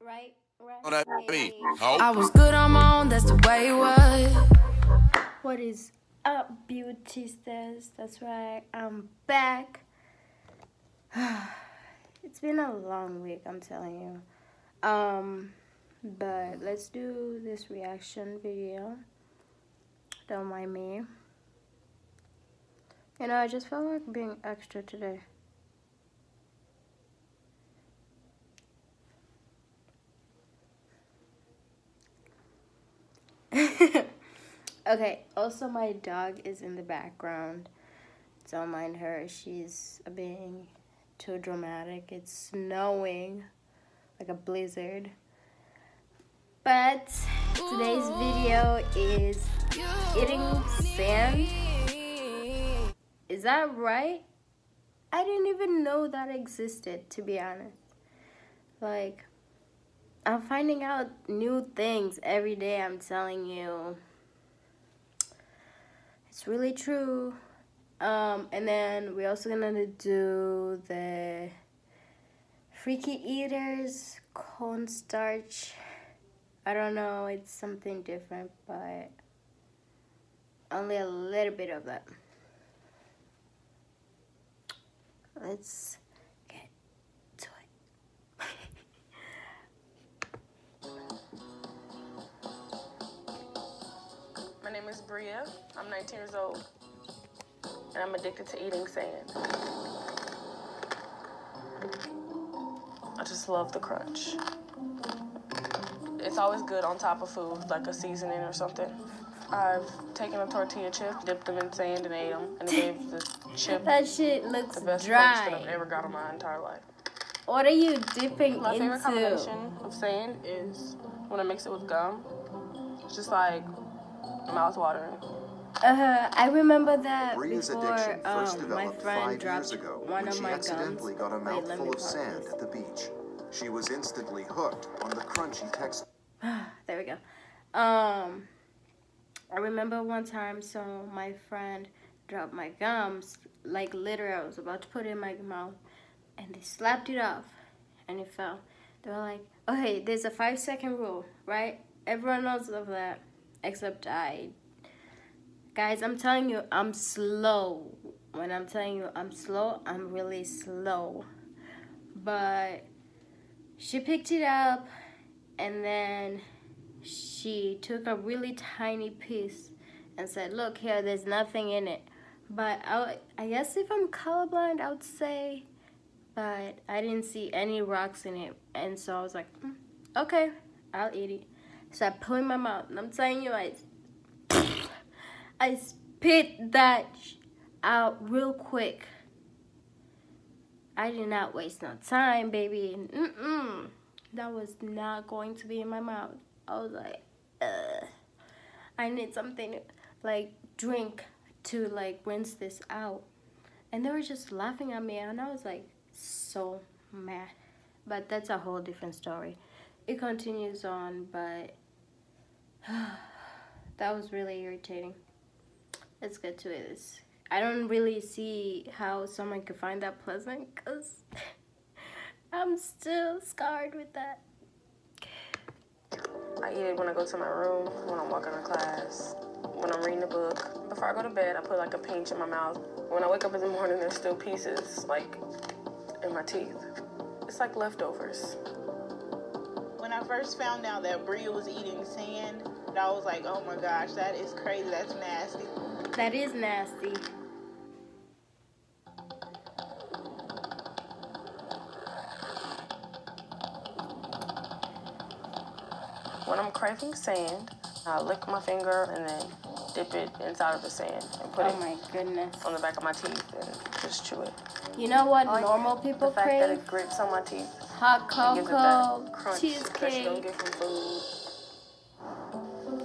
Right? Know that me. I was good on my own, that's the way it was. What is up, beautistas? That's right, I'm back. It's been a long week, I'm telling you. But let's do this reaction video. Don't mind me. You know, I just felt like being extra today. Okay, also my dog is in the background. Don't mind her, she's being too dramatic. It's snowing like a blizzard. But today's video is eating sand. Is that right? I didn't even know that existed, to be honest. Like, I'm finding out new things every day, I'm telling you. It's really true. And then we're also gonna do the Freaky Eaters cornstarch. I don't know, it's something different, but only a little bit of that. Let's get to it. My name is Bria. I'm 19 years old, and I'm addicted to eating sand. I just love the crunch. It's always good on top of food, like a seasoning or something. I've taken a tortilla chip, dipped them in sand, and ate them, and it gave the chip that shit looks the best dry. crunch that I've ever got in my entire life. What are you dipping My favorite into? combination of sand is when I mix it with gum. It's just like mouth-watering. I remember that Bria's before addiction first my developed friend 5 dropped years ago one when of she my accidentally gums. got a Wait, let mouthful me of pause sand this. at the beach. She was instantly hooked on the crunchy texture. There we go. I remember one time, so my friend dropped my gums, like literally I was about to put it in my mouth, and they slapped it off, and it fell. They were like, okay, there's a 5-second rule, right? Everyone knows of that, except I. Guys, I'm telling you, I'm slow. When I'm telling you I'm slow, I'm really slow. But she picked it up, and then she took a really tiny piece and said, look here, there's nothing in it. But I guess if I'm colorblind, I would say, but I didn't see any rocks in it. And so I was like, okay, I'll eat it. So I put it in my mouth, and I'm telling you, I spit that out real quick. I did not waste no time, baby. That was not going to be in my mouth. I was like, I need something like drink to like rinse this out. And they were just laughing at me, and I was like so mad. But that's a whole different story. It continues on, but that was really irritating. Let's get to it. I don't really see how someone could find that pleasant, because I'm still scarred with that. I eat it when I go to my room, when I'm walking to class, when I'm reading a book. Before I go to bed, I put like a pinch in my mouth. When I wake up in the morning, there's still pieces like in my teeth. It's like leftovers. When I first found out that Bria was eating sand, I was like, oh my gosh, that is crazy, that's nasty. That is nasty. When I'm craving sand, I lick my finger and then dip it inside of the sand and put Oh my goodness. it on the back of my teeth and just chew it. You know what I like normal people the fact that crave? it grits on my teeth. Hot It gives it cocoa, that crunch that you don't cheesecake, get from food.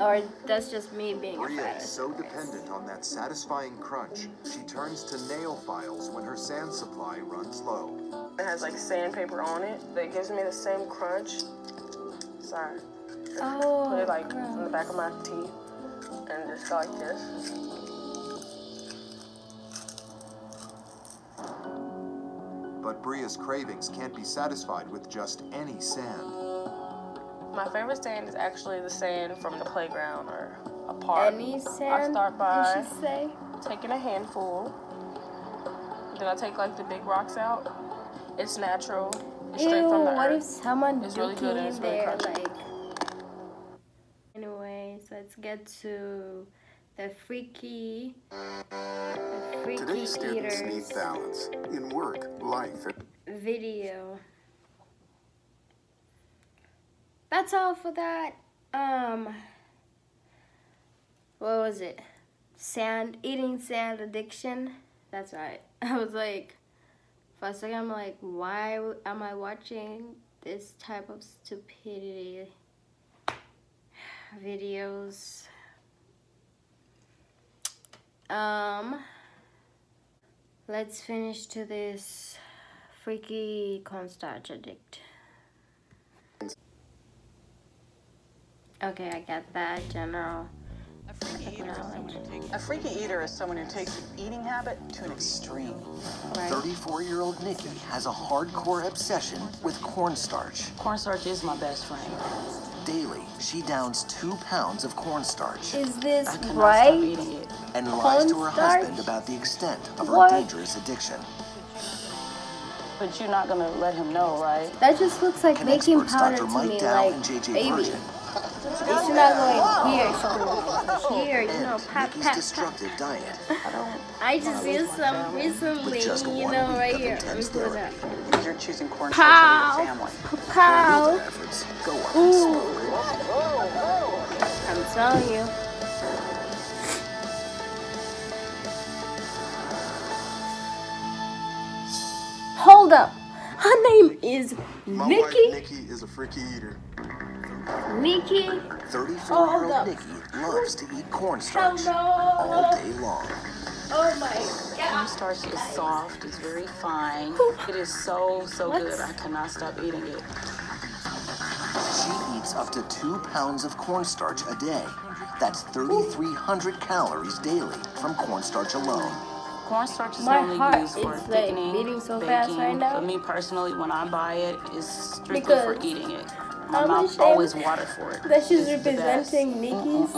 or that's just me being a Bria fat. is so dependent on that satisfying crunch, she turns to nail files when her sand supply runs low. It has like sandpaper on it that gives me the same crunch. Sorry. Oh, Put it like gross. on the back of my teeth and just go like this. But Bria's cravings can't be satisfied with just any sand. My favorite sand is actually the sand from the playground or a park. Any sand, I start by did she say? taking a handful. Then I take like the big rocks out. It's natural. It's Ew, straight from the what earth. if someone It's really good and in it's really there, crunchy. like... Anyways, let's get to the freaky Today's students need eaters balance in work, life, and video. That's all for that. What was it? Eating sand addiction. That's right. I was like, for a second, I'm like, why am I watching this type of stupidity videos? Let's finish to this freaky cornstarch addict. Okay, I got that general. A freaky eater is someone who takes an eating habit to an extreme. Right? 34-year-old Nikki has a hardcore obsession with cornstarch. Cornstarch is my best friend. Daily, she downs 2 pounds of cornstarch Is this I cannot right? stop eating it. and lies to her Cornstarch? husband about the extent of her What? dangerous addiction. But you're not gonna let him know, right? That just looks like Can baking experts powder Dr. to Mike me, Dow like and J.J. baby. Virgin It should not go in here, it should go here, you know, end pat, Nikki's pat, pat. destructive diet. I just used some recently, With just you 1 know, week right of here. Let me intense put it up. therapy. You're choosing cornstarch Pow! over your family. Her Pow! efforts go up Ooh. in smoke. I'm telling you. Hold up. Her name is My Nikki. wife Nikki is a freaky eater. Nikki. 34-year-old up. Nikki loves to eat cornstarch Hello. all day long. Oh my God. Cornstarch is soft, it's very fine. It is so good. I cannot stop eating it. She eats up to 2 pounds of cornstarch a day. That's 3,300 calories daily from cornstarch alone. Cornstarch is My only heart used for is, like, thickening, beating so baking. fast right now. For me personally, when I buy it, it's strictly Because for eating it. My I'm mouth ashamed always watered for it. that she's It's the best. representing Nikki's.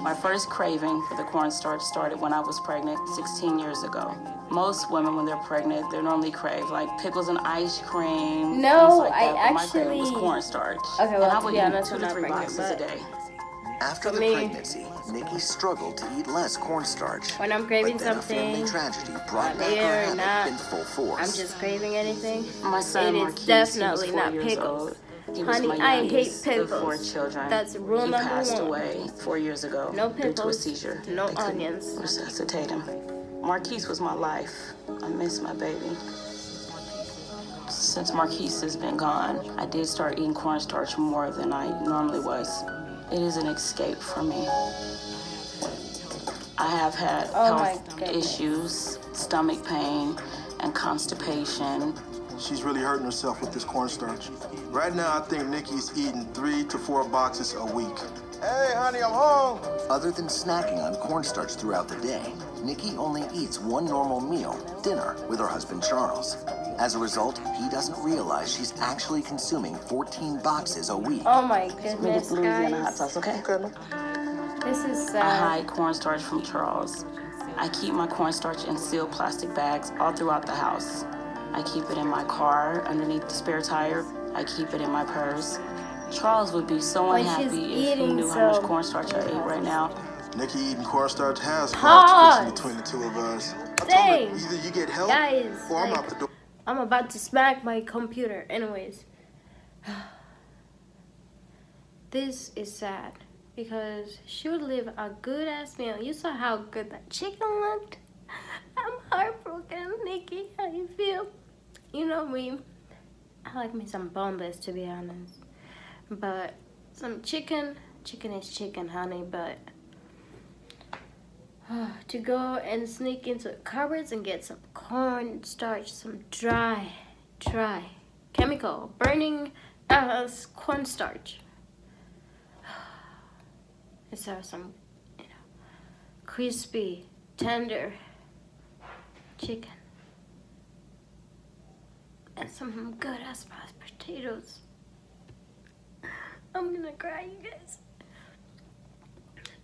My first craving for the cornstarch started when I was pregnant 16 years ago. Most women, when they're pregnant, they normally crave like pickles and ice cream, No, things like I that. But my craving was actually- cornstarch. Okay, well, and I to would be eat honest, 2 I'm to not 3 pregnant, boxes a but- day. After For the me- pregnancy, Nikki struggled to eat less cornstarch. When I'm craving but then a family something, tragedy brought back there her or habit not, in full force. I'm just craving anything. My son It is Marquise, definitely he was 4 not years pickles. old. He was Honey, my I hate youngest of 4 pickles. children. That's rule he number passed 1. away 4 years ago No due to a pickles, seizure. no They couldn't onions. resuscitate him. Marquise was my life. I miss my baby. Since Marquise has been gone, I did start eating cornstarch more than I normally was. It is an escape for me. I have had Oh my health goodness. issues, stomach pain, and constipation. She's really hurting herself with this cornstarch. Right now, I think Nikki's eating 3 to 4 boxes a week. Hey, honey, I'm home. Other than snacking on cornstarch throughout the day, Nikki only eats 1 normal meal, dinner, with her husband Charles. As a result, he doesn't realize she's actually consuming 14 boxes a week. Oh my Let me get goodness, the Louisiana hot guys. sauce, okay? This is I sad. hide cornstarch from Charles. I keep my cornstarch in sealed plastic bags all throughout the house. I keep it in my car, underneath the spare tire. I keep it in my purse. Charles would be so Like, she's unhappy if he eating knew how much so- cornstarch I ate right now. Nikki eating cornstarch has Pause. caused friction between the two of us. I told her, Dang. either you get help Guys, or I'm like- out the door. I'm about to smack my computer. Anyways. This is sad. Because she would live a good ass meal. You saw how good that chicken looked? I'm heartbroken, Nikki. How you feel? You know me. I like me some boneless, to be honest. But some chicken is chicken, honey. But to go and sneak into cupboards and get some cornstarch, some dry, chemical, burning cornstarch. Let's have some, crispy, tender chicken. And some good ass mashed potatoes. I'm gonna cry, you guys.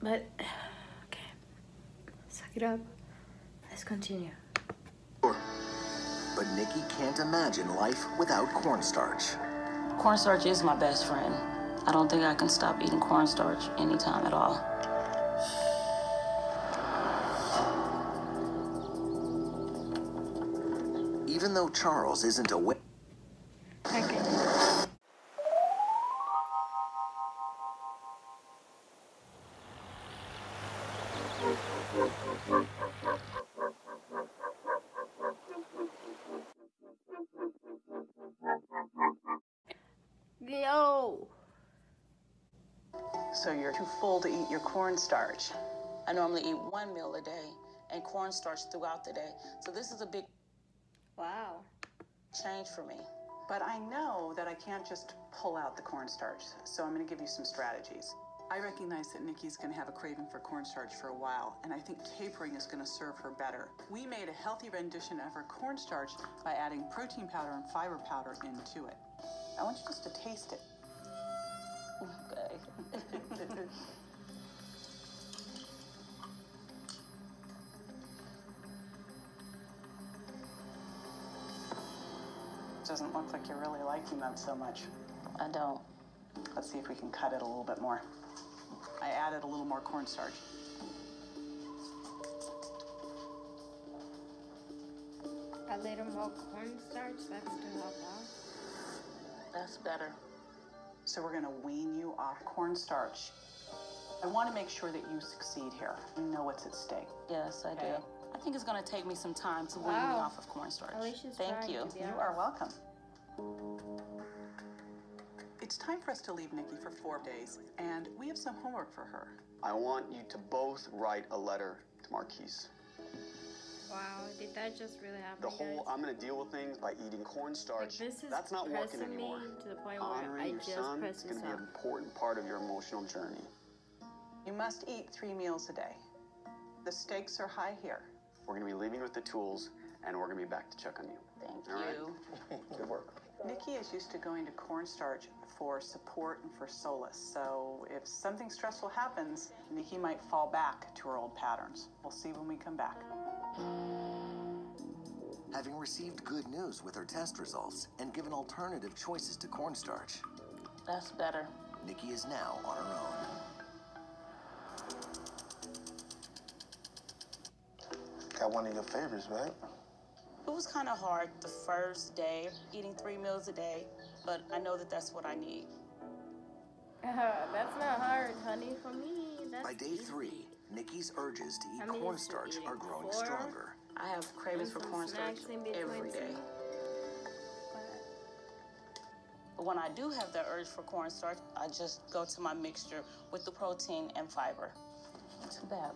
But, okay. Suck it up. Let's continue. But Nikki can't imagine life without cornstarch. Cornstarch is my best friend. I don't think I can stop eating cornstarch anytime at all. Even though Charles isn't aware. Okay. Yo. So you're too full to eat your cornstarch. I normally eat 1 meal a day and cornstarch throughout the day. So this is a big Wow. change for me. But I know that I can't just pull out the cornstarch, so I'm going to give you some strategies. I recognize that Nikki's going to have a craving for cornstarch for a while, and I think tapering is going to serve her better. We made a healthy rendition of her cornstarch by adding protein powder and fiber powder into it. I want you just to taste it. Okay. Doesn't look like you're really liking that so much. I don't. Let's see if we can cut it a little bit more. I added a little more cornstarch. A little more cornstarch, that's to help out. That's better. So we're gonna wean you off cornstarch. I wanna make sure that you succeed here. You know what's at stake. Yes, I do. I think it's going to take me some time to wean me off of cornstarch. Alicia's Thank trying you. to be You are welcome. It's time for us to leave Nikki for 4 days, and we have some homework for her. I want you to both write a letter to Marquise. Wow, did that just really happen? The whole, guys? I'm going to deal with things by eating cornstarch. Like, this is That's not working pressing anymore. me to the point where Honoring I your just son press is going this to be up. an important part of your emotional journey. You must eat 3 meals a day. The stakes are high here. We're going to be leaving with the tools, and we're going to be back to check on you. Thank All you. right? Good work. Nikki is used to going to cornstarch for support and for solace. So if something stressful happens, Nikki might fall back to her old patterns. We'll see when we come back. Having received good news with her test results and given alternative choices to cornstarch, That's better. Nikki is now on her own. Got one of your favorites, right? It was kind of hard the first day, eating 3 meals a day, but I know that that's what I need. That's not hard, honey, for me. That's By day 3, Nikki's urges to eat I'm used to cornstarch eating are growing 4. stronger. I have cravings for some cornstarch snacks in between every day. too. But when I do have the urge for cornstarch, I just go to my mixture with the protein and fiber. Not too bad.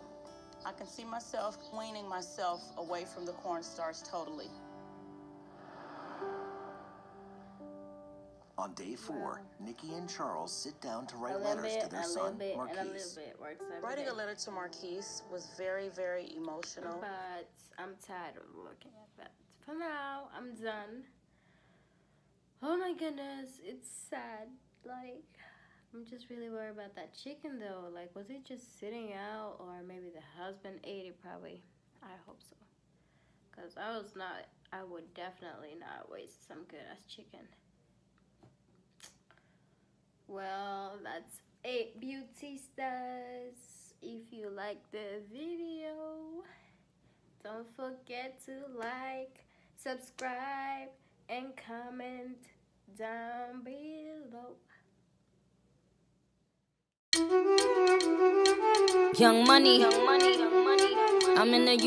I can see myself weaning myself away from the cornstarch totally. On day 4, Nikki and Charles sit down to A write little letters bit, to their a little son, bit, and a little Marquise. bit works every Writing day. a letter to Marquise was very, very emotional. But I'm tired of looking at that. For now, I'm done. Oh my goodness, it's sad. Like, I'm just really worried about that chicken though. Like, was it just sitting out, or maybe the husband ate it? Probably. I hope so. Because I would definitely not waste some good ass chicken. Well, that's it, beauty stars. If you like the video, don't forget to like, subscribe, and comment down below. Young money, I'm in the